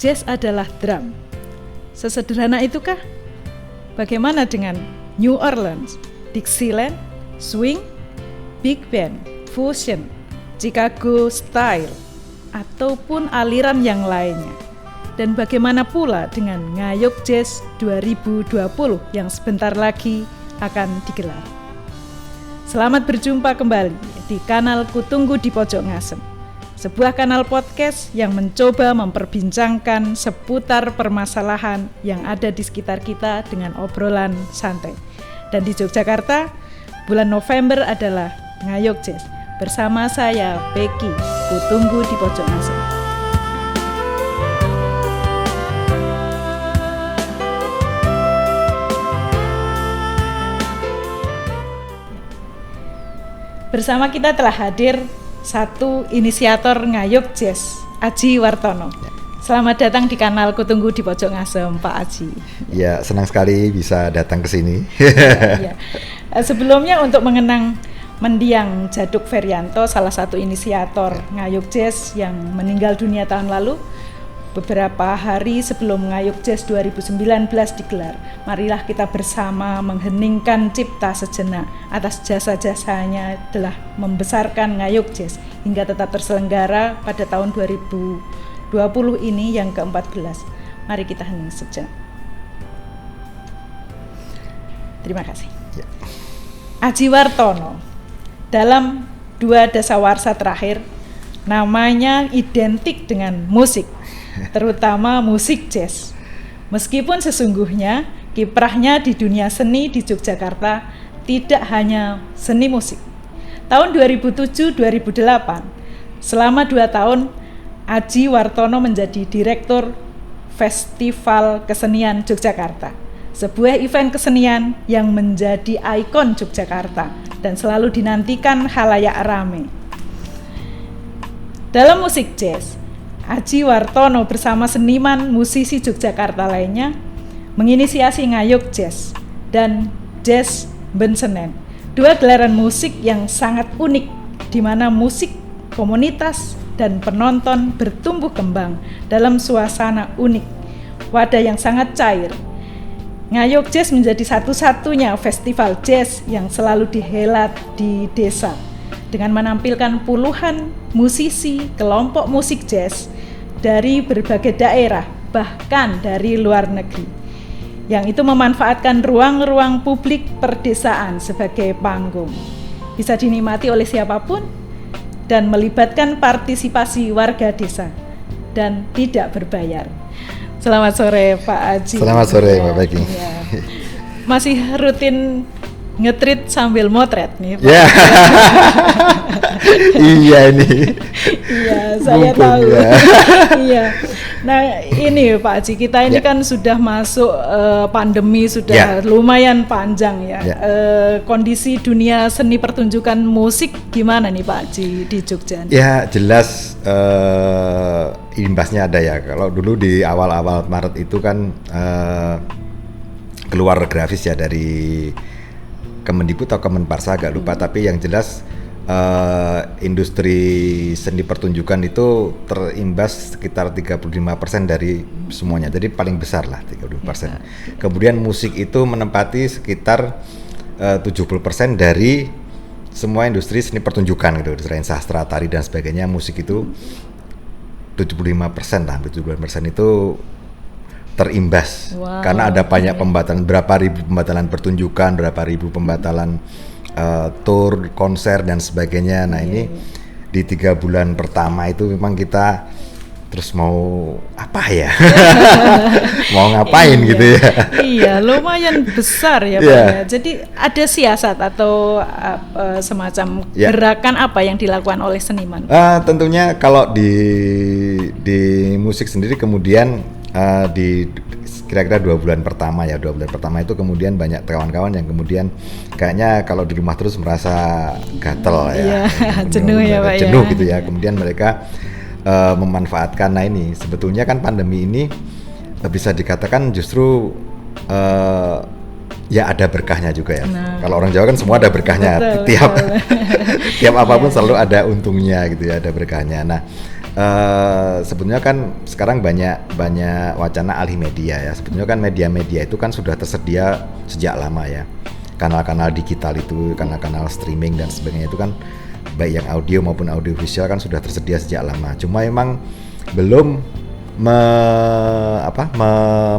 jazz adalah drum. Sesederhana itukah? Bagaimana dengan New Orleans, Dixieland, swing, big band, fusion, Chicago style, ataupun aliran yang lainnya? Dan bagaimana pula dengan Ngayog Jazz 2020 yang sebentar lagi akan digelar? Selamat berjumpa kembali di kanal Kutunggu di Pojok Ngasem, sebuah kanal podcast yang mencoba memperbincangkan seputar permasalahan yang ada di sekitar kita dengan obrolan santai. Dan di Yogyakarta, bulan November adalah Ngayog Jazz. Bersama saya, Becky, Kutunggu di Pojok Ngasem. Bersama kita telah hadir satu inisiator Ngayog Jazz, Aji Wartono. Selamat datang di kanal Kutunggu di Pojok Ngasem, Pak Aji. Ya, senang sekali bisa datang ke sini. Ya. Sebelumnya untuk mengenang mendiang Djaduk Ferianto, salah satu inisiator Ngayog Jazz yang meninggal dunia tahun lalu, beberapa hari sebelum Ngayog Jazz 2019 digelar, marilah kita bersama mengheningkan cipta sejenak atas jasa-jasanya telah membesarkan Ngayog Jazz hingga tetap terselenggara pada tahun 2020 ini yang ke-14. Mari kita hening sejenak. Terima kasih. Ya. Aji Wartono, dalam 2 dasawarsa terakhir, namanya identik dengan musik, terutama musik jazz. Meskipun sesungguhnya kiprahnya di dunia seni di Yogyakarta tidak hanya seni musik. Tahun 2007-2008, selama 2 tahun, Aji Wartono menjadi Direktur Festival Kesenian Yogyakarta, sebuah event kesenian yang menjadi ikon Yogyakarta dan selalu dinantikan khalayak ramai. Dalam musik jazz, Aji Wartono bersama seniman musisi Yogyakarta lainnya menginisiasi Ngayog Jazz dan Jazz Ben Senen, 2 gelaran musik yang sangat unik di mana musik, komunitas, dan penonton bertumbuh kembang dalam suasana unik, wadah yang sangat cair. Ngayog Jazz menjadi satu-satunya festival jazz yang selalu dihelat di desa dengan menampilkan puluhan musisi kelompok musik jazz dari berbagai daerah, bahkan dari luar negeri, yang itu memanfaatkan ruang-ruang publik perdesaan sebagai panggung. Bisa dinikmati oleh siapapun dan melibatkan partisipasi warga desa dan tidak berbayar. Selamat sore Pak Aji. Selamat sore Mbak Becky. Ya. Masih rutin ngetrit sambil motret nih Pak. Ya. Iya ini. Iya, saya tahu. Ya. Iya. Nah, ini Pak Aji, kita ini kan sudah masuk pandemi sudah lumayan panjang ya. Kondisi dunia seni pertunjukan musik gimana nih Pak Aji di Jogja? Ya, jelas imbasnya ada ya. Kalau dulu di awal-awal Maret itu kan keluar grafis ya dari Kemendikbud atau Kemenparsa, agak lupa, tapi yang jelas industri seni pertunjukan itu terimbas sekitar 35% dari semuanya, jadi paling besar lah 35%. Kemudian musik itu menempati sekitar 70% dari semua industri seni pertunjukan gitu, selain sastra, tari dan sebagainya. Musik itu 75% lah, 75% itu terimbas. Wow. Karena ada banyak pembatalan, berapa ribu pembatalan pertunjukan, berapa ribu pembatalan tour, konser dan sebagainya. Nah ini di 3 bulan pertama itu memang kita terus mau apa ya? Mau ngapain gitu ya? Iya, lumayan besar ya Pak ya. Jadi ada siasat atau semacam gerakan apa yang dilakukan oleh seniman? Tentunya kalau di musik sendiri kemudian di kira-kira 2 bulan pertama ya, 2 bulan pertama itu kemudian banyak kawan-kawan yang kemudian kayaknya kalau di rumah terus merasa gatel ya, jenuh ya Pak, jenuh gitu ya. Kemudian mereka memanfaatkan, nah ini sebetulnya kan pandemi ini bisa dikatakan justru ya ada berkahnya juga ya. Kalau orang Jawa kan semua ada berkahnya, tiap apapun selalu ada untungnya gitu ya, ada berkahnya. Nah Sebetulnya kan sekarang banyak wacana alih media ya. Sebetulnya kan media-media itu kan sudah tersedia sejak lama ya. Kanal-kanal digital itu, kanal-kanal streaming dan sebagainya itu kan baik yang audio maupun audiovisual kan sudah tersedia sejak lama. Cuma memang belum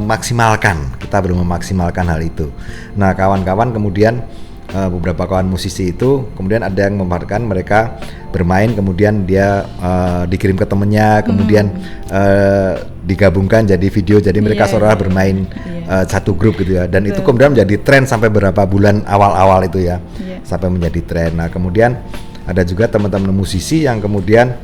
memaksimalkan. Kita belum memaksimalkan hal itu. Nah, kawan-kawan kemudian beberapa kawan musisi itu kemudian ada yang memamerkan mereka bermain, kemudian dia dikirim ke temennya, kemudian digabungkan jadi video, jadi mereka seolah bermain satu grup gitu ya, dan itu kemudian menjadi tren sampai beberapa bulan awal-awal itu ya, sampai menjadi tren. Nah kemudian ada juga teman-teman musisi yang kemudian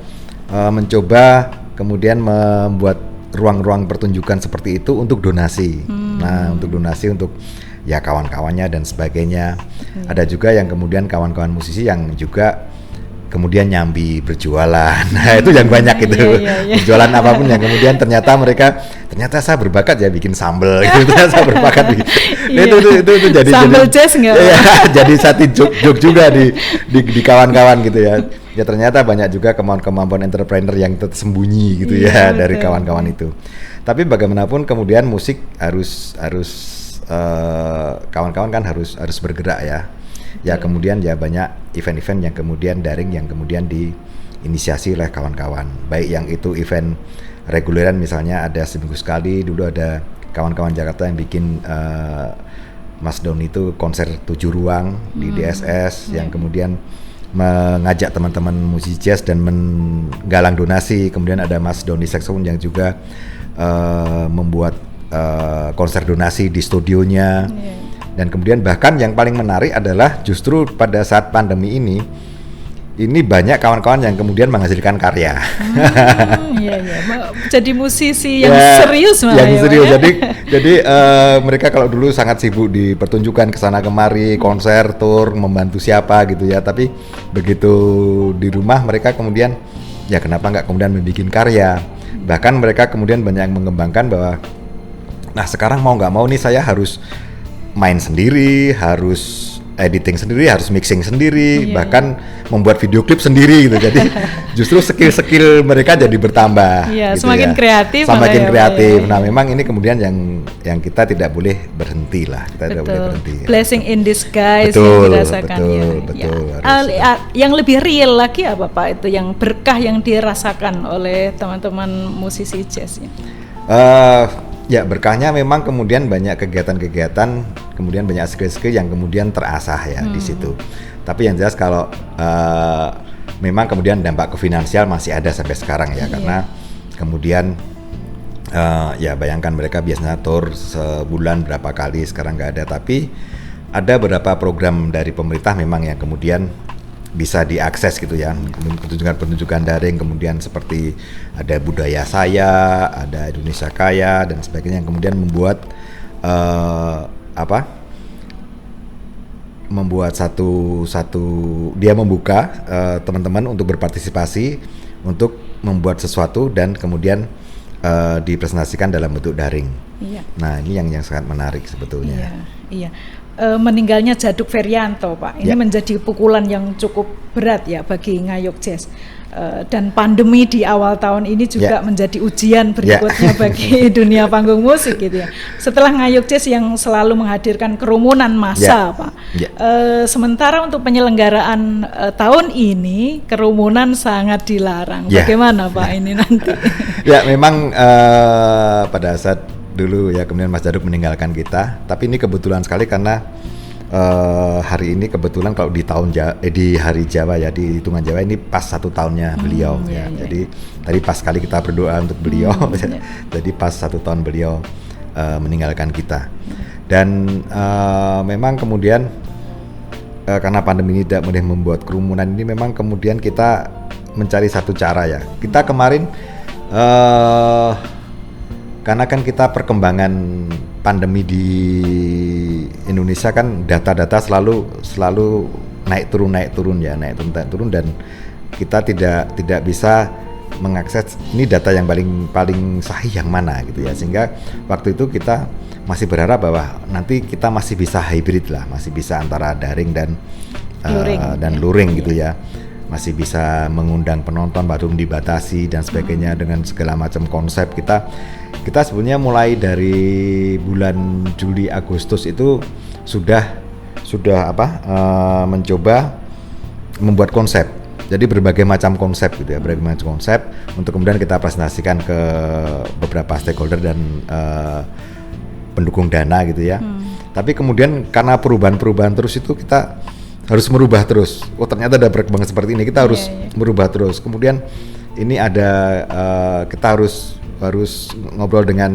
mencoba kemudian membuat ruang-ruang pertunjukan seperti itu untuk donasi. Nah untuk donasi untuk ya kawan-kawannya dan sebagainya. Ada juga yang kemudian kawan-kawan musisi yang juga kemudian nyambi berjualan. Nah itu yang banyak itu berjualan apapun yang kemudian ternyata saya berbakat ya bikin sambal gitu. Saya berbakat bikin. Itu jadi sambal jazz nggak? Ya, jadi satu joke juga di kawan-kawan gitu ya. Ya ternyata banyak juga kemampuan entrepreneur yang tersembunyi gitu ya dari kawan-kawan itu. Tapi bagaimanapun kemudian musik harus kawan-kawan kan harus bergerak ya. Ya kemudian ya banyak event-event yang kemudian daring yang kemudian diinisiasi oleh kawan-kawan. Baik yang itu event reguleran, misalnya ada seminggu sekali. Dulu ada kawan-kawan Jakarta yang bikin Mas Doni itu konser 7 ruang di DSS yang kemudian mengajak teman-teman musisi jazz dan menggalang donasi. Kemudian ada Mas Doni Saxophone yang juga membuat konser donasi di studionya. Dan kemudian bahkan yang paling menarik adalah justru pada saat pandemi ini banyak kawan-kawan yang kemudian menghasilkan karya. Jadi musisi yang serius malah. Yang serius. Jadi mereka kalau dulu sangat sibuk di pertunjukan kesana kemari, konser, tour, membantu siapa gitu ya. Tapi begitu di rumah mereka kemudian ya kenapa nggak kemudian membuat karya. Bahkan mereka kemudian banyak yang mengembangkan bahwa nah sekarang mau nggak mau nih saya harus main sendiri, harus editing sendiri, harus mixing sendiri, bahkan membuat video klip sendiri gitu. Jadi justru skill-skill mereka jadi bertambah. Gitu semakin kreatif. Semakin kreatif. Nah, memang ini kemudian yang kita tidak boleh berhenti lah. Kita tidak boleh berhenti. Blessing in disguise yang dirasakan. Betul. Yang lebih real lagi apa Pak? Itu yang berkah yang dirasakan oleh teman-teman musisi jazz ya. Ya berkahnya memang kemudian banyak kegiatan-kegiatan, kemudian banyak skill-skill yang kemudian terasah ya di situ. Tapi yang jelas kalau memang kemudian dampak ke finansial masih ada sampai sekarang ya, karena kemudian ya bayangkan mereka biasanya tour sebulan berapa kali, sekarang nggak ada. Tapi ada beberapa program dari pemerintah memang yang kemudian bisa diakses gitu ya, pertunjukan daring, kemudian seperti ada Budaya Saya, ada Indonesia Kaya dan sebagainya yang kemudian membuat satu dia membuka teman-teman untuk berpartisipasi untuk membuat sesuatu dan kemudian dipresentasikan dalam bentuk daring. Nah ini yang sangat menarik sebetulnya. Meninggalnya Djaduk Ferianto Pak, ini menjadi pukulan yang cukup berat ya bagi Ngayog Jazz, dan pandemi di awal tahun ini juga menjadi ujian berikutnya bagi dunia panggung musik gitu ya. Setelah Ngayog Jazz yang selalu menghadirkan kerumunan massa Pak, sementara untuk penyelenggaraan tahun ini kerumunan sangat dilarang. Bagaimana Pak ini nanti? Ya memang pada saat dulu ya kemudian Mas Djaduk meninggalkan kita, tapi ini kebetulan sekali karena hari ini kebetulan kalau di hari Jawa ya, di hitungan Jawa ini pas 1 tahunnya beliau jadi tadi pas sekali kita berdoa untuk beliau jadi pas 1 tahun beliau meninggalkan kita. Dan memang kemudian karena pandemi ini tidak boleh membuat kerumunan ini, memang kemudian kita mencari satu cara ya. Kita kemarin karena kan kita perkembangan pandemi di Indonesia kan data-data selalu naik turun dan kita tidak bisa mengakses ini data yang paling sahih yang mana gitu ya, sehingga waktu itu kita masih berharap bahwa nanti kita masih bisa hybrid lah, masih bisa antara daring dan luring gitu ya. masih bisa mengundang penonton, baru dibatasi dan sebagainya dengan segala macam konsep. Kita sebenarnya mulai dari bulan Juli Agustus itu sudah mencoba membuat konsep. Jadi berbagai macam konsep gitu ya, berbagai macam konsep untuk kemudian kita presentasikan ke beberapa stakeholder dan pendukung dana gitu ya. Tapi kemudian karena perubahan terus itu kita harus merubah terus. Oh ternyata ada perkembangan seperti ini, kita harus merubah terus. Kemudian ini ada kita harus ngobrol dengan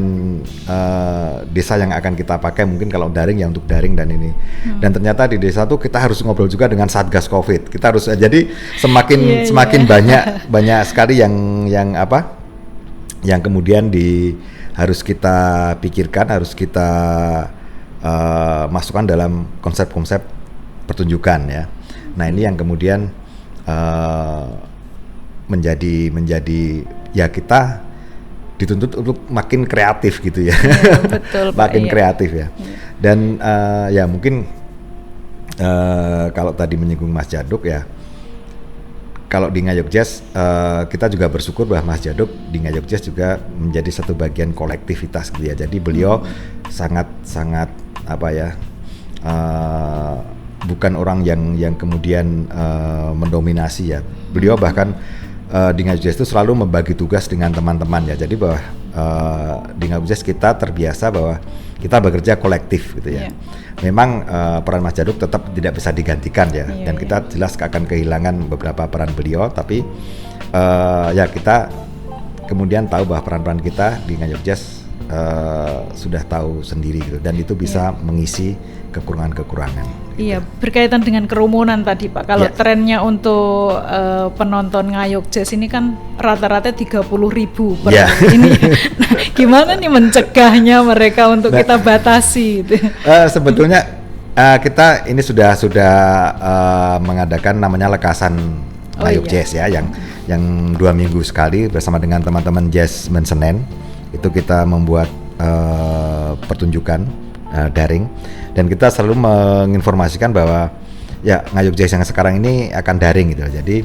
desa yang akan kita pakai, mungkin kalau daring ya untuk daring dan ini. Dan ternyata di desa tuh kita harus ngobrol juga dengan Satgas Covid. Kita harus jadi semakin banyak sekali yang kemudian harus kita pikirkan, harus kita masukkan dalam konsep-konsep pertunjukan ya. Nah ini yang kemudian menjadi ya kita dituntut untuk makin kreatif gitu ya, betul, makin kreatif ya. Dan ya mungkin kalau tadi menyinggung Mas Djaduk ya, kalau di Ngayog Jazz kita juga bersyukur bahwa Mas Djaduk di Ngayog Jazz juga menjadi satu bagian kolektivitas gitu ya. Jadi beliau sangat bukan orang yang kemudian mendominasi ya. Beliau bahkan di Ngayog Jazz itu selalu membagi tugas dengan teman-teman ya. Jadi bahwa di Ngayog Jazz kita terbiasa bahwa kita bekerja kolektif gitu ya. Memang peran Mas Djaduk tetap tidak bisa digantikan ya. Dan kita jelas akan kehilangan beberapa peran beliau. Tapi ya kita kemudian tahu bahwa peran-peran kita di Ngayog Jazz sudah tahu sendiri gitu. Dan itu bisa mengisi kekurangan-kekurangan. Iya, berkaitan dengan kerumunan tadi Pak. Kalau trennya untuk penonton Ngayog Jazz ini kan rata-rata 30.000 per ini. Nah, gimana nih mencegahnya mereka untuk kita batasi? Sebetulnya kita ini sudah mengadakan namanya lekasan Ngayog Jazz ya, yang 2 minggu sekali bersama dengan teman-teman Jazz Senen. Itu kita membuat pertunjukan daring. Dan kita selalu menginformasikan bahwa ya Ngayog Jazz yang sekarang ini akan daring gitu. Jadi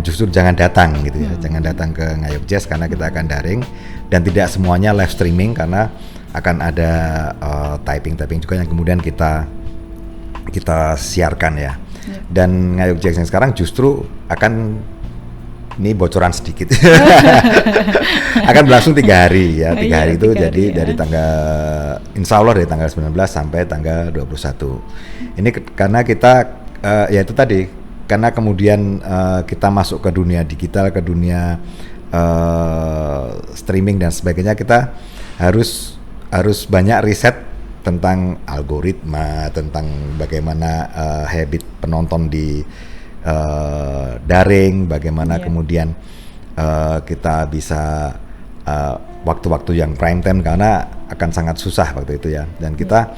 justru jangan datang gitu ya. Jangan datang ke Ngayog Jazz karena kita akan daring, dan tidak semuanya live streaming karena akan ada typing juga yang kemudian kita siarkan ya. Dan Ngayog Jazz yang sekarang justru akan, ini bocoran sedikit, akan berlangsung 3 hari ya. 3 hari itu jadi dari tanggal, insya Allah dari tanggal 19 sampai tanggal 21. Ini karena kita ya itu tadi, karena kemudian kita masuk ke dunia digital, ke dunia streaming dan sebagainya, kita harus banyak riset tentang algoritma, tentang bagaimana habit penonton di daring, bagaimana kemudian kita bisa waktu-waktu yang prime time, karena akan sangat susah waktu itu ya. Dan kita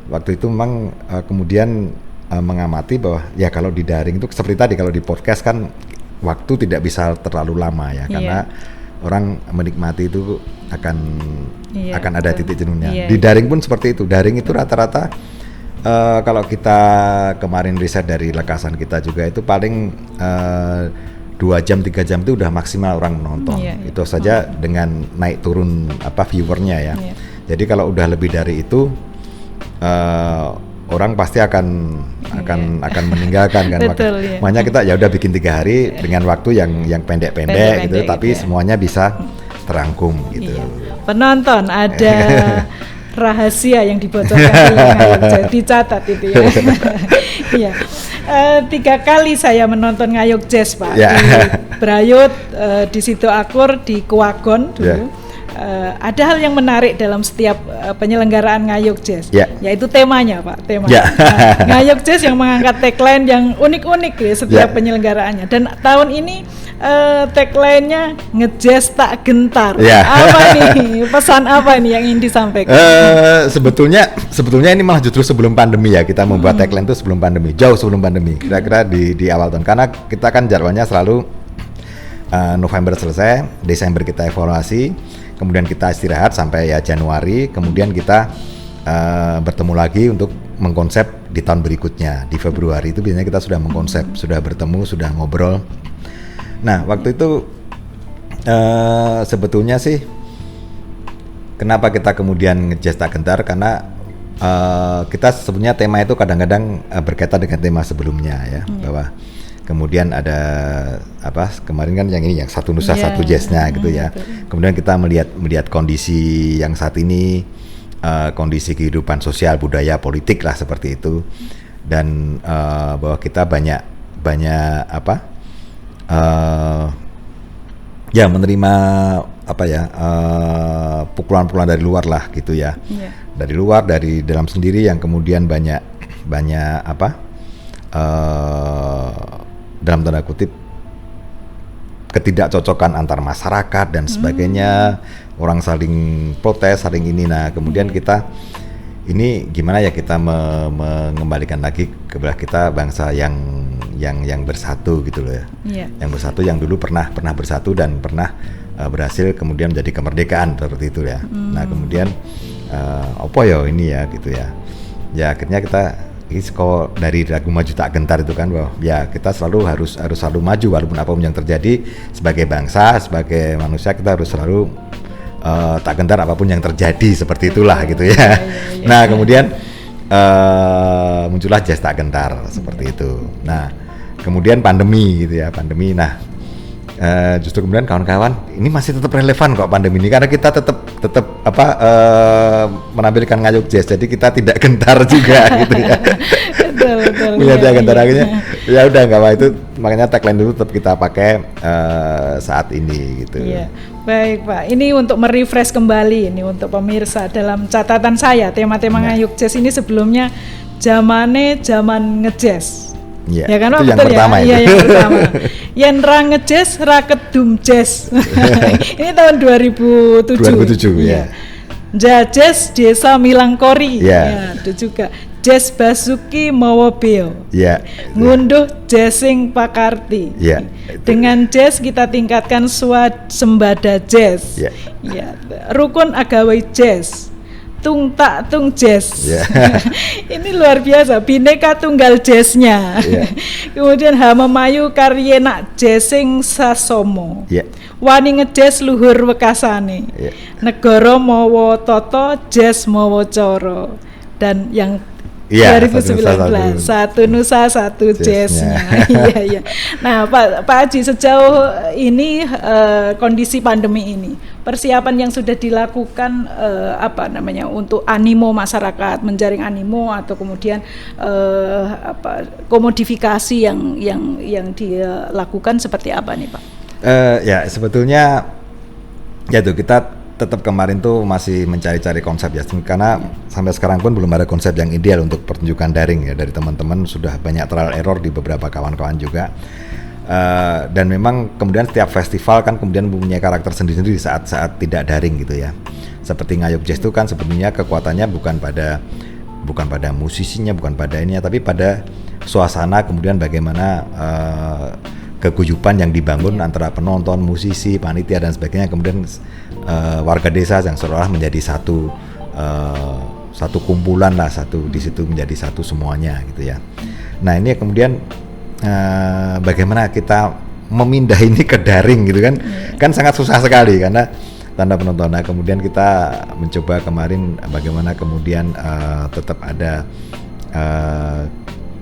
waktu itu memang kemudian mengamati bahwa ya kalau di daring itu seperti tadi, kalau di podcast kan waktu tidak bisa terlalu lama ya, karena orang menikmati itu akan ada titik jenuhnya. Di daring pun seperti itu. Daring itu rata-rata kalau kita kemarin riset dari lekasan kita juga itu paling 2 jam 3 jam itu udah maksimal orang menonton. Itu saja dengan naik turun viewernya ya. Jadi kalau udah lebih dari itu orang pasti akan meninggalkan kan. Makanya kita ya udah bikin 3 hari dengan waktu yang pendek-pendek gitu, tapi semuanya bisa terangkum gitu. Penonton ada rahasia yang dibocorkan, dicatat itu ya. Iya. 3 kali saya menonton Ngayog Jazz Pak, di Brayut, di Sido Akur, di Kuwagon dulu. Ada hal yang menarik dalam setiap penyelenggaraan Ngayog Jazz, yaitu temanya Pak, Ngayog Jazz yang mengangkat tagline yang unik-unik ya setiap penyelenggaraannya. Dan tahun ini tagline-nya ngejazz tak gentar. Apa nih, pesan apa nih yang ingin disampaikan? Sebetulnya ini malah justru sebelum pandemi ya, kita membuat tagline itu sebelum pandemi, jauh sebelum pandemi, kira-kira di awal tahun, karena kita kan jadwalnya selalu November selesai, Desember kita evaluasi, kemudian kita istirahat sampai ya Januari, kemudian kita bertemu lagi untuk mengkonsep di tahun berikutnya di Februari itu biasanya kita sudah mengkonsep, sudah bertemu, sudah ngobrol. Nah waktu itu sebetulnya sih kenapa kita kemudian ngejazz tak gentar, karena kita sebenarnya tema itu kadang-kadang berkaitan dengan tema sebelumnya ya, bahwa kemudian ada kemarin kan yang ini yang satu nusa satu jazznya gitu ya. Kemudian kita melihat kondisi yang saat ini, kondisi kehidupan sosial, budaya, politik lah seperti itu, dan bahwa kita banyak menerima pukulan-pukulan dari luar lah gitu ya, dari luar, dari dalam sendiri, yang kemudian banyak dalam tanda kutip ketidakcocokan antar masyarakat dan sebagainya, orang saling protes, saling ini. Nah kemudian kita ini gimana ya kita mengembalikan lagi kepada kita bangsa yang bersatu gitu loh ya, yang bersatu, yang dulu pernah bersatu dan pernah berhasil kemudian menjadi kemerdekaan seperti itu ya. Nah kemudian apa ya ini ya gitu ya, ya akhirnya kita kalau dari lagu Maju Tak Gentar itu kan, bahwa ya kita harus selalu maju walaupun apapun yang terjadi. Sebagai bangsa, sebagai manusia, kita harus selalu tak gentar apapun yang terjadi, seperti itulah gitu ya. Nah kemudian muncullah Jazz Tak Gentar seperti itu. Nah kemudian pandemi gitu ya, pandemi. Nah justru kemudian kawan-kawan ini masih tetap relevan kok pandemi ini, karena kita tetap menampilkan ngayuk jazz, jadi kita tidak gentar juga gitu ya. Betul. Tidak gentar akhirnya. Ya udah nggak apa itu, makanya tagline dulu tetap kita pakai saat ini gitu. Iya. Baik Pak, ini untuk merefresh kembali ini untuk pemirsa, dalam catatan saya tema-tema ngayuk jazz ini sebelumnya zaman ngejazz. Ya, ya kan Pak, itu yang pertama ya? Iya, yang pertama. Yen ra ngejazz, ra kedum jazz. Ini tahun 2007 ya. Jazz Desa Milangkori. Ya, itu juga. Jazz Basuki Mawabeo. Ya. Ngunduh jazzing Pakarti. Ya. Dengan jazz kita tingkatkan swasembada jazz. Ya. Ya. Rukun Agawai jazz. Tung tak tung jazz. Ini luar biasa, bineka tunggal jazznya. Kemudian Hamamayu Karyenak jazzing Sasomo. Wani ngejazz luhur wekasane. Negara mawa tata jazz mawa cara. Dan yang 2019 satu nusa satu jazznya. Iya. Nah Pak Haji, sejauh ini kondisi pandemi ini, persiapan yang sudah dilakukan untuk animo masyarakat, menjaring animo, atau kemudian komodifikasi yang dia lakukan seperti apa nih Pak? Ya sebetulnya ya tuh kita tetap kemarin tuh masih mencari-cari konsep ya, karena sampai sekarang pun belum ada konsep yang ideal untuk pertunjukan daring ya. Dari teman-teman sudah banyak trial error di beberapa kawan-kawan juga, dan memang kemudian setiap festival kan kemudian mempunyai karakter sendiri-sendiri saat tidak daring gitu ya. Seperti ngayuk jazz itu kan sebenarnya kekuatannya bukan pada musisinya, bukan pada ininya, tapi pada suasana, kemudian bagaimana keguyupan yang dibangun antara penonton, musisi, panitia dan sebagainya, kemudian warga desa yang seolah menjadi satu kumpulan lah, di situ menjadi satu semuanya gitu ya. Nah ini kemudian bagaimana kita memindah ini ke daring gitu kan sangat susah sekali karena tanda penonton. Nah kemudian kita mencoba kemarin bagaimana kemudian tetap ada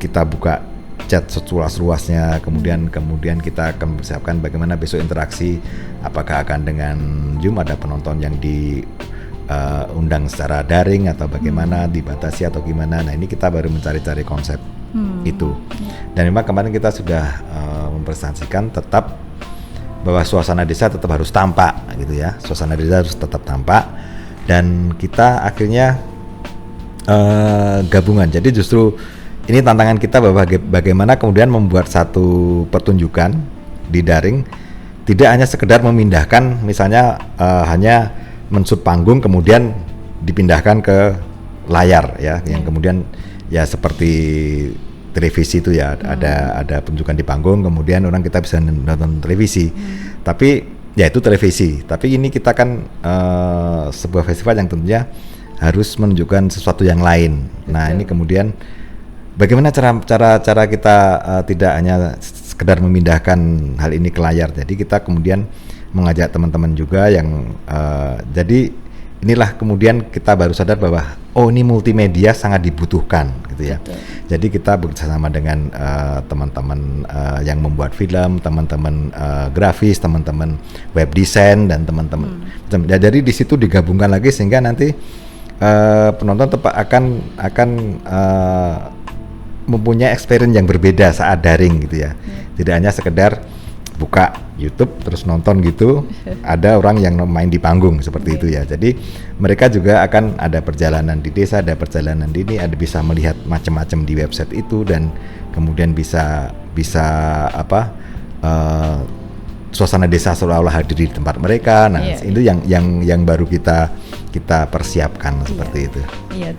kita buka chat seluas-luasnya, kemudian kita akan mempersiapkan bagaimana besok interaksi, apakah akan dengan Zoom, ada penonton yang diundang secara daring atau bagaimana, dibatasi atau gimana. Nah ini kita baru mencari-cari konsep itu, dan memang kemarin kita sudah mempresentasikan tetap bahwa suasana desa tetap harus tampak gitu ya, suasana desa harus tetap tampak, dan kita akhirnya gabungan. Jadi justru ini tantangan kita bahwa bagaimana kemudian membuat satu pertunjukan di daring tidak hanya sekedar memindahkan, misalnya hanya mensut panggung kemudian dipindahkan ke layar ya, yang kemudian ya seperti televisi itu ya, ada penunjukan di panggung kemudian orang kita bisa nonton televisi, tapi ya itu televisi. Tapi ini kita kan sebuah festival yang tentunya harus menunjukkan sesuatu yang lain. Nah, ini kemudian bagaimana cara kita tidak hanya sekedar memindahkan hal ini ke layar. Jadi kita kemudian mengajak teman-teman juga yang jadi inilah kemudian kita baru sadar bahwa ini multimedia sangat dibutuhkan gitu ya. Betul. Jadi kita bekerjasama dengan teman-teman yang membuat film, teman-teman grafis, teman-teman web design dan teman-teman. Jadi di situ digabungkan lagi sehingga nanti penonton akan mempunyai experience yang berbeda saat daring gitu ya. Tidak hanya sekedar buka YouTube terus nonton gitu, ada orang yang main di panggung seperti itu ya. Jadi mereka juga akan ada perjalanan di desa, ada perjalanan di ini, ada bisa melihat macam-macam di website itu dan kemudian bisa suasana desa seolah-olah hadir di tempat mereka. Nah, itu yang baru kita persiapkan seperti itu. Iya.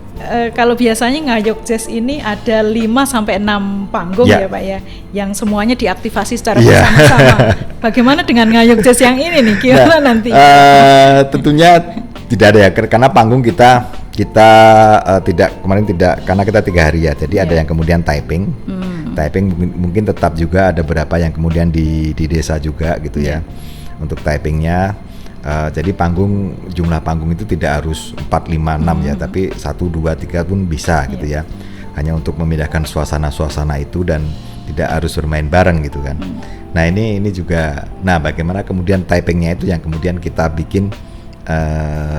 Kalau biasanya Ngayog Jazz ini ada 5-6 panggung ya Pak ya, yang semuanya diaktifasi secara bersama-sama. Bagaimana dengan Ngayog Jazz yang ini nih? Gimana nanti? Tentunya tidak ada ya, karena panggung kita tidak karena kita 3 hari ya. Jadi ada yang kemudian typing. Typing mungkin tetap juga ada beberapa yang kemudian di desa juga gitu ya. Untuk typingnya. Jadi jumlah panggung itu tidak harus 4, 5, 6 ya, tapi 1, 2, 3 pun bisa gitu ya. Hanya untuk memindahkan suasana itu dan tidak harus bermain bareng gitu kan. Nah ini juga, bagaimana kemudian typingnya itu yang kemudian kita bikin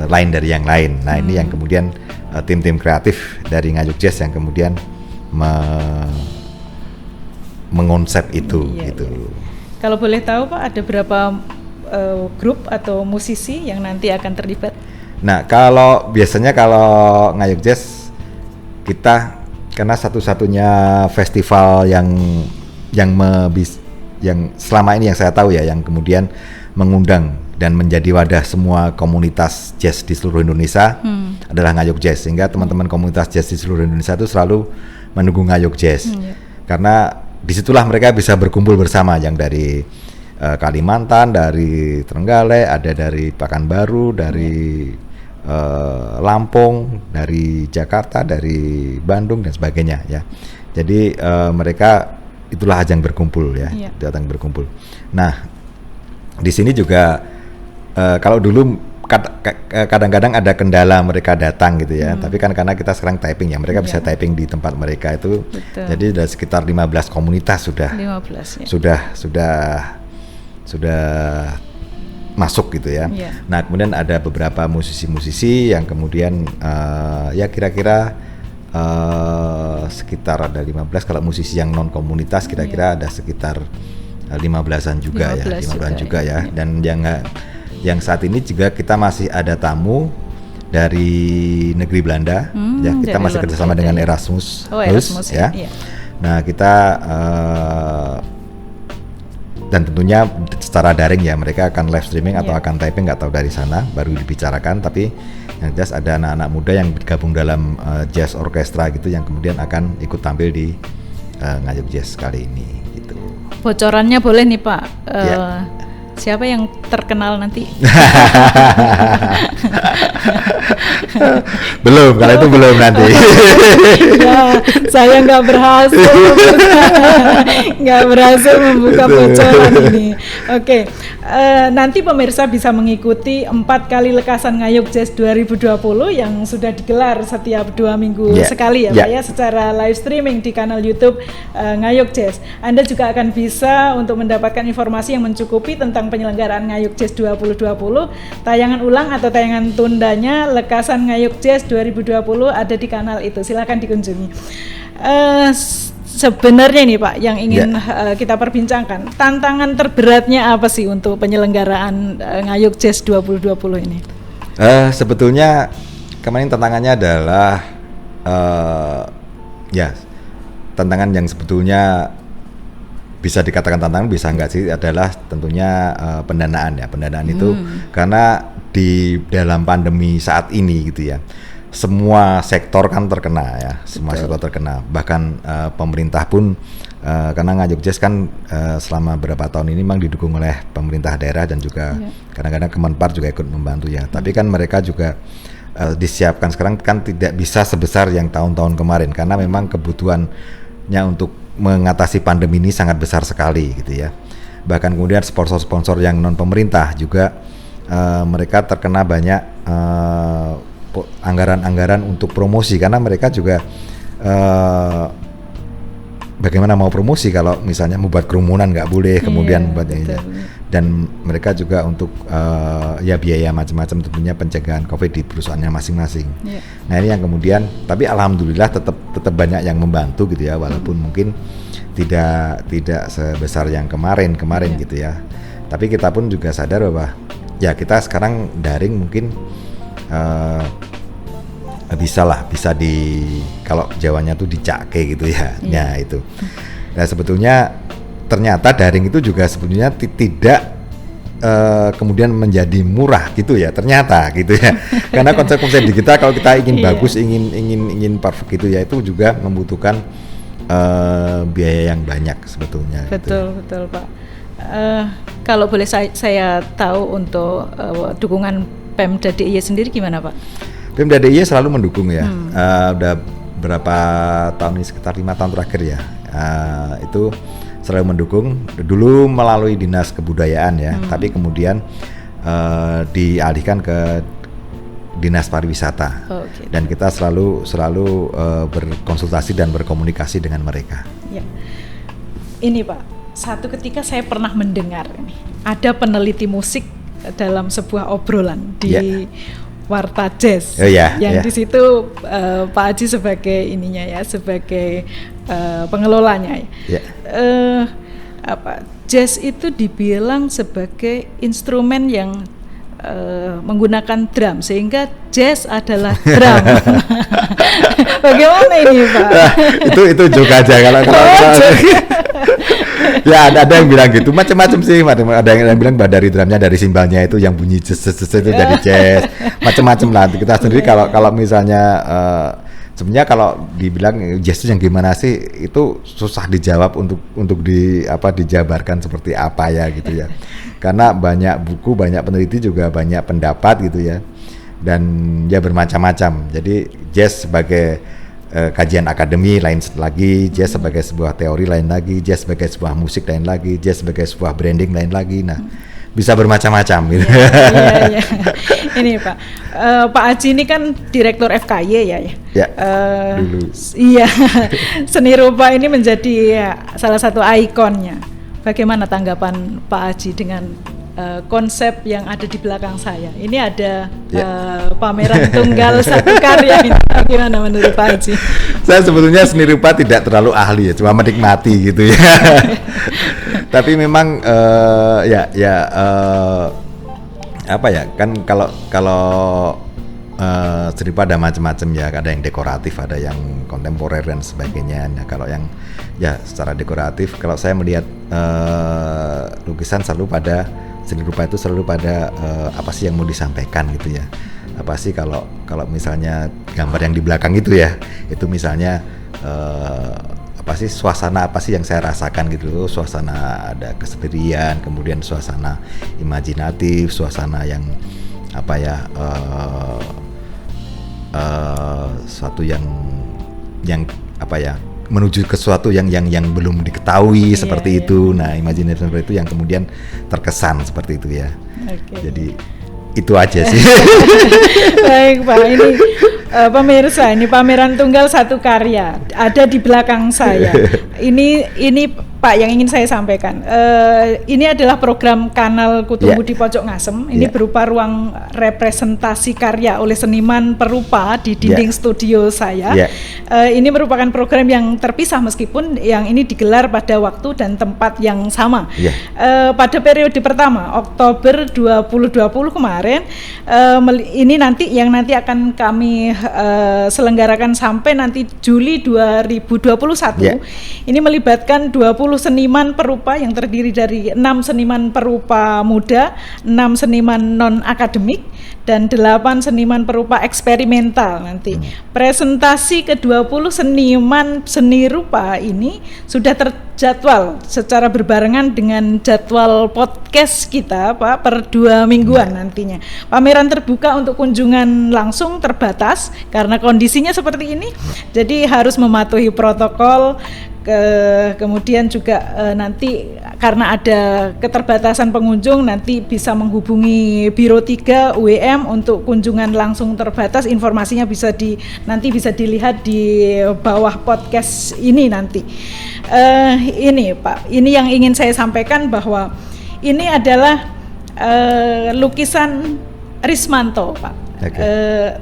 lain dari yang lain. Nah ini yang kemudian tim-tim kreatif dari Ngayog Jazz yang kemudian mengonsep itu gitu. Kalau boleh tahu Pak, ada berapa grup atau musisi yang nanti akan terlibat? Nah, biasanya kalau Ngayog Jazz kita karena satu-satunya festival yang selama ini yang saya tahu ya, yang kemudian mengundang dan menjadi wadah semua komunitas jazz di seluruh Indonesia adalah Ngayog Jazz, sehingga teman-teman komunitas jazz di seluruh Indonesia itu selalu menunggu Ngayog Jazz karena disitulah mereka bisa berkumpul bersama, yang dari Kalimantan, dari Trenggalek, ada dari Pekanbaru, dari Lampung, dari Jakarta, dari Bandung dan sebagainya ya. Jadi mereka itulah ajang berkumpul ya, datang berkumpul. Nah di sini juga kalau dulu kadang-kadang ada kendala mereka datang gitu ya, tapi kan karena kita sekarang typing ya, mereka bisa typing di tempat mereka itu. Betul. Jadi ada sekitar 15 komunitas sudah masuk gitu ya. Nah kemudian ada beberapa musisi-musisi yang kemudian ya kira-kira sekitar ada 15, kalau musisi yang non komunitas kira-kira ada sekitar 15-an juga 15-an juga ya. Dan yang saat ini juga kita masih ada tamu dari negeri Belanda ya, kita masih kerjasama dengan Erasmus ya. Nah kita dan tentunya secara daring ya, mereka akan live streaming atau akan typing, nggak tahu dari sana, baru dibicarakan. Tapi yang jelas ada anak-anak muda yang bergabung dalam jazz orkestra gitu, yang kemudian akan ikut tampil di Ngayog Jazz kali ini gitu. Bocorannya boleh nih Pak, siapa yang terkenal nanti? Belum, kalau itu belum nanti. Ya, saya nggak berhasil membuka bocoran ini. Oke, nanti pemirsa bisa mengikuti 4 kali lekasan Ngayog Jazz 2020 yang sudah digelar setiap 2 minggu sekali ya Pak ya, secara live streaming di kanal YouTube Ngayog Jazz. Anda juga akan bisa untuk mendapatkan informasi yang mencukupi tentang penyelenggaraan Ngayog Jazz 2020, tayangan ulang atau tayangan tundanya lekasan Ngayog Jazz 2020 ada di kanal itu. Silakan dikunjungi. Sebenarnya nih Pak, yang ingin kita perbincangkan, tantangan terberatnya apa sih untuk penyelenggaraan Ngayog Jazz 2020 ini? Sebetulnya kemarin tantangannya adalah tantangan yang sebetulnya bisa dikatakan tantangan, bisa enggak sih, adalah tentunya pendanaan ya. Pendanaan itu karena di dalam pandemi saat ini gitu ya, semua sektor kan terkena ya. Semua sektor terkena, bahkan pemerintah pun karena Ngayog Jazz kan selama beberapa tahun ini memang didukung oleh pemerintah daerah dan juga kadang-kadang Kemenpar juga ikut membantu ya. Tapi kan mereka juga disiapkan sekarang kan tidak bisa sebesar yang tahun-tahun kemarin karena memang kebutuhannya untuk mengatasi pandemi ini sangat besar sekali gitu ya. Bahkan kemudian sponsor-sponsor yang non pemerintah juga mereka terkena banyak anggaran-anggaran untuk promosi karena mereka juga bagaimana mau promosi kalau misalnya membuat kerumunan nggak boleh, kemudian dan mereka juga untuk ya biaya macam-macam tentunya pencegahan COVID di perusahaannya masing-masing. Nah ini yang kemudian, tapi alhamdulillah tetap banyak yang membantu gitu ya, walaupun mungkin tidak sebesar yang kemarin gitu ya. Tapi kita pun juga sadar bahwa ya kita sekarang daring mungkin bisa di kalau Jawanya tuh dicake gitu ya. Ya itu. Nah sebetulnya ternyata daring itu juga sebetulnya tidak kemudian menjadi murah gitu ya ternyata gitu ya. Karena konsep-konsep digital kalau kita ingin bagus, ingin perfect gitu ya, itu juga membutuhkan biaya yang banyak sebetulnya. Betul Pak. Kalau boleh saya tahu untuk dukungan Pemda DIY sendiri gimana Pak? Pemda DIY selalu mendukung ya. Udah berapa tahun ini, sekitar 5 tahun terakhir ya. Itu selalu mendukung. Dulu melalui Dinas Kebudayaan ya, tapi kemudian dialihkan ke Dinas Pariwisata. Dan kita selalu berkonsultasi dan berkomunikasi dengan mereka. Ya. Ini Pak, satu ketika saya pernah mendengar ini ada peneliti musik dalam sebuah obrolan di Warta Jazz, yang di situ Pak Aji sebagai ininya ya, sebagai pengelolanya. Jazz itu dibilang sebagai instrumen yang menggunakan drum, sehingga jazz adalah drum. Bagaimana ini Pak? Nah, itu juga aja kalau ya ada yang bilang gitu, macam-macam sih. Ada yang bilang dari drumnya, dari simbalnya itu yang bunyi jazz itu dari jazz, macam-macam lah. Kita sendiri kalau misalnya sebenarnya kalau dibilang jazz itu yang gimana sih, itu susah dijawab untuk dijabarkan seperti apa ya gitu ya. Karena banyak buku, banyak peneliti juga banyak pendapat gitu ya. Dan ya bermacam-macam. Jadi jazz sebagai kajian akademi lain lagi, jazz sebagai sebuah teori lain lagi, jazz sebagai sebuah musik lain lagi, jazz sebagai sebuah branding lain lagi. Nah, bisa bermacam-macam gitu. Iya. Ini Pak, Pak Aji ini kan Direktur FKY ya. Dulu. Iya, seni rupa ini menjadi salah satu ikonnya. Bagaimana tanggapan Pak Aji dengan konsep yang ada di belakang saya? Ini ada pameran tunggal satu karya ini. Bagaimana menurut Pak Aji? Saya sebetulnya seni rupa tidak terlalu ahli ya, cuma menikmati gitu ya. Tapi memang kan kalau seni rupa ada macam-macam ya, ada yang dekoratif, ada yang kontemporer dan sebagainya. Nah, kalau yang secara dekoratif, kalau saya melihat lukisan seni rupa itu selalu pada apa sih yang mau disampaikan gitu ya. Apa sih kalau misalnya gambar yang di belakang itu ya, itu misalnya apa sih suasana apa sih yang saya rasakan gitu, suasana ada kesendirian, kemudian suasana imajinatif, suasana yang suatu yang menuju ke sesuatu yang belum diketahui seperti itu. Nah, imajinatif seperti itu yang kemudian terkesan seperti itu ya. Jadi itu aja sih. Baik Pak, ini pemirsa, ini pameran tunggal satu karya ada di belakang saya. Ini Pak yang ingin saya sampaikan. Ini adalah program Kanal Kutunggu di Pojok Ngasem. Ini berupa ruang representasi karya oleh seniman perupa di dinding studio saya. Ini merupakan program yang terpisah meskipun yang ini digelar pada waktu dan tempat yang sama. Pada periode pertama Oktober 2020 kemarin, ini nanti akan kami selenggarakan sampai nanti Juli 2021. Ini melibatkan 20 seniman perupa yang terdiri dari 6 seniman perupa muda, 6 seniman non-akademik, dan 8 seniman perupa eksperimental nanti. Presentasi ke-20 seniman seni rupa ini sudah jadwal secara berbarengan dengan jadwal podcast kita Pak per 2 mingguan nantinya. Pameran terbuka untuk kunjungan langsung terbatas karena kondisinya seperti ini. Jadi harus mematuhi protokol. Kemudian juga nanti karena ada keterbatasan pengunjung nanti bisa menghubungi Biro 3 UEM untuk kunjungan langsung terbatas. Informasinya nanti bisa dilihat di bawah podcast ini nanti. Ini Pak, ini yang ingin saya sampaikan bahwa ini adalah lukisan Rismanto Pak,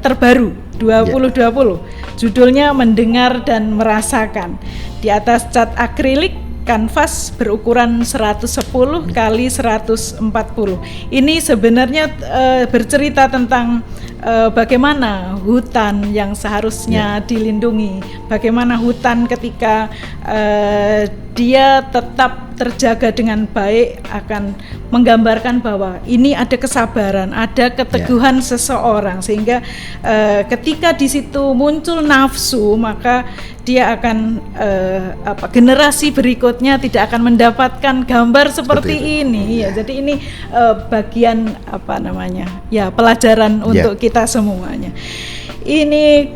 terbaru 2020. Judulnya Mendengar dan Merasakan. Di atas cat akrilik kanvas berukuran 110 kali 140. Ini sebenarnya bercerita tentang bagaimana hutan yang seharusnya dilindungi, bagaimana hutan ketika dia tetap terjaga dengan baik akan menggambarkan bahwa ini ada kesabaran, ada keteguhan seseorang sehingga ketika di situ muncul nafsu maka dia akan generasi berikutnya tidak akan mendapatkan gambar seperti ini. Ya, jadi ini bagian pelajaran untuk kita semuanya. Ini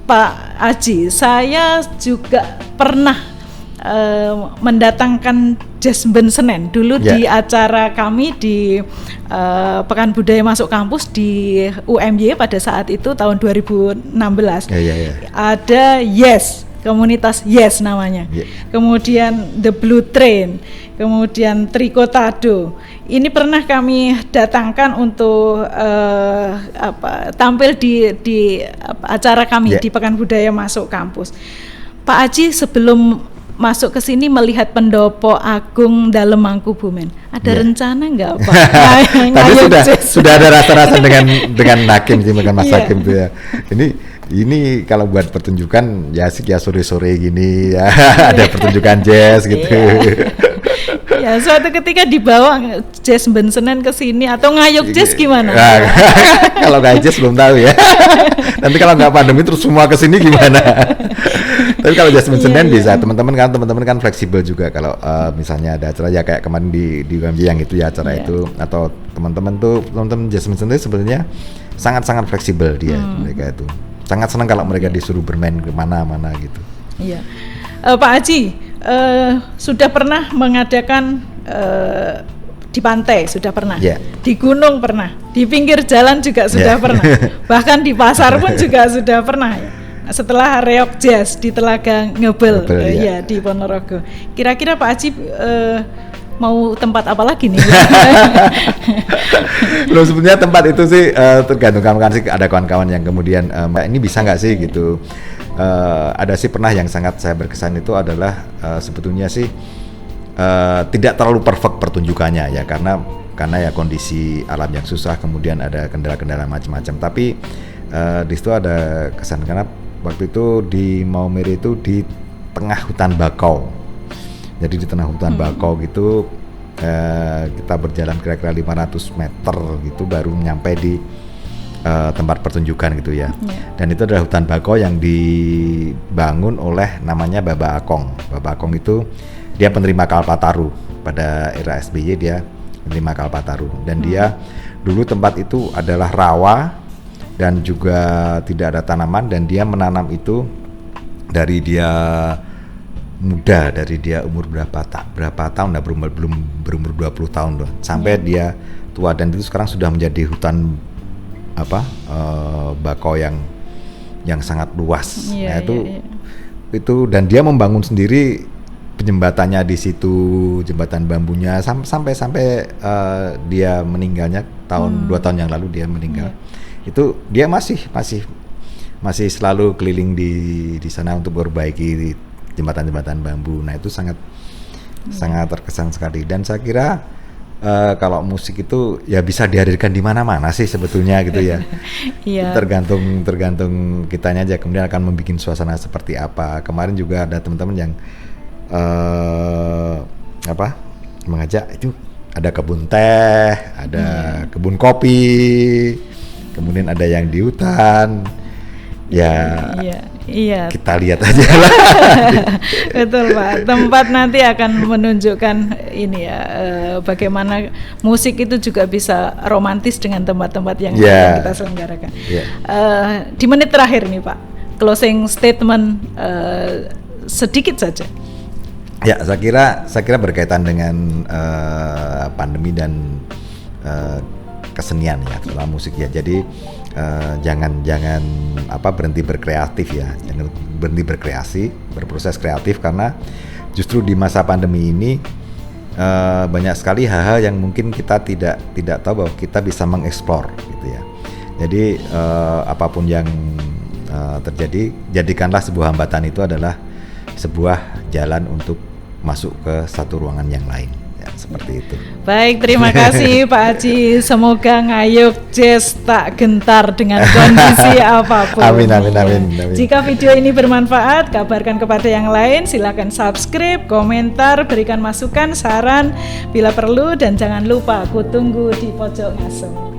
Pak Aji, saya juga pernah mendatangkan jazz band Senen dulu di acara kami di Pekan Budaya Masuk Kampus di UMY pada saat itu tahun 2016. Ada komunitas Yes namanya. Kemudian The Blue Train, kemudian Tricotado. Ini pernah kami datangkan untuk tampil di acara kami di Pekan Budaya Masuk Kampus. Pak Aji sebelum masuk ke sini melihat pendopo agung dalam Mangkubumen. Ada rencana nggak Pak? Tadi sudah ada rasa-rasa dengan Hakim sih, dengan Mas Hakim tuh ya. Ini kalau buat pertunjukan ya asik ya sore-sore gini ya ada pertunjukan jazz gitu. Ya suatu ketika dibawa jazz band Senen ke sini atau ngayuk jazz gimana? Kalau ngayuk jazz belum tahu ya. Nanti kalau nggak pandemi terus semua ke sini gimana? Tapi kalau jazz band Senen bisa. Teman-teman kan fleksibel juga kalau misalnya ada acara ya kayak kemarin di UMJ yang itu ya acara itu, atau teman-teman jazz band Senen sebenarnya sangat-sangat fleksibel mereka itu. Sangat senang kalau mereka disuruh bermain ke mana-mana gitu. Iya. Pak Aji, sudah pernah mengadakan di pantai, sudah pernah, di gunung pernah, di pinggir jalan juga sudah pernah, bahkan di pasar pun juga sudah pernah. Setelah reok jazz di Telaga Ngebel, di Ponorogo. Kira-kira Pak Aji mau tempat apa lagi nih? Loh sebenarnya tempat itu sih tergantung kawan-kawan sih, ada kawan-kawan yang kemudian ini bisa nggak sih gitu. Ada sih pernah yang sangat saya berkesan itu adalah sebetulnya sih tidak terlalu perfect pertunjukannya ya karena ya kondisi alam yang susah, kemudian ada kendala-kendala macam-macam, tapi di situ ada kesan karena waktu itu di Maumere itu di tengah hutan bakau. Jadi di tengah hutan bakau gitu kita berjalan kira-kira 500 meter gitu baru nyampe di tempat pertunjukan gitu ya. Dan itu adalah hutan bakau yang dibangun oleh namanya Baba Akong. Baba Akong itu dia penerima Kalpataru pada era SBY, dia penerima Kalpataru dan dia dulu tempat itu adalah rawa dan juga tidak ada tanaman, dan dia menanam itu dari dia muda, dari dia umur berapa tahun, belum berumur 20 tahun loh, sampai dia tua, dan itu sekarang sudah menjadi hutan bakau yang sangat luas. Itu dan dia membangun sendiri jembatannya di situ, jembatan bambunya sampai dia meninggalnya 2 tahun yang lalu dia meninggal. Itu dia masih selalu keliling di sana untuk memperbaiki jembatan-jembatan bambu. Nah itu sangat terkesan sekali, dan saya kira kalau musik itu ya bisa dihadirkan di mana-mana sih sebetulnya gitu ya. Tergantung kitanya aja kemudian akan membuat suasana seperti apa. Kemarin juga ada teman-teman yang mengajak itu ada kebun teh, ada kebun kopi, kemudian ada yang di hutan. Iya. Kita lihat aja lah. Betul Pak. Tempat nanti akan menunjukkan ini ya, bagaimana musik itu juga bisa romantis dengan tempat-tempat yang akan kita selenggarakan. Di menit terakhir nih Pak, closing statement sedikit saja. Ya, saya kira berkaitan dengan pandemi dan kesenian ya, dalam musik ya. Jadi jangan berhenti berkreatif ya, jangan berhenti berkreasi, berproses kreatif, karena justru di masa pandemi ini banyak sekali hal-hal yang mungkin kita tidak tahu bahwa kita bisa mengeksplor gitu ya. Jadi apapun yang terjadi, jadikanlah sebuah hambatan itu adalah sebuah jalan untuk masuk ke satu ruangan yang lain. Seperti itu. Baik, terima kasih Pak Aji. Semoga Ngayog Jazz tak gentar dengan kondisi apapun. Amin. Jika video ini bermanfaat, kabarkan kepada yang lain. Silakan subscribe, komentar, berikan masukan, saran bila perlu, dan jangan lupa aku tunggu di pojok ngasem.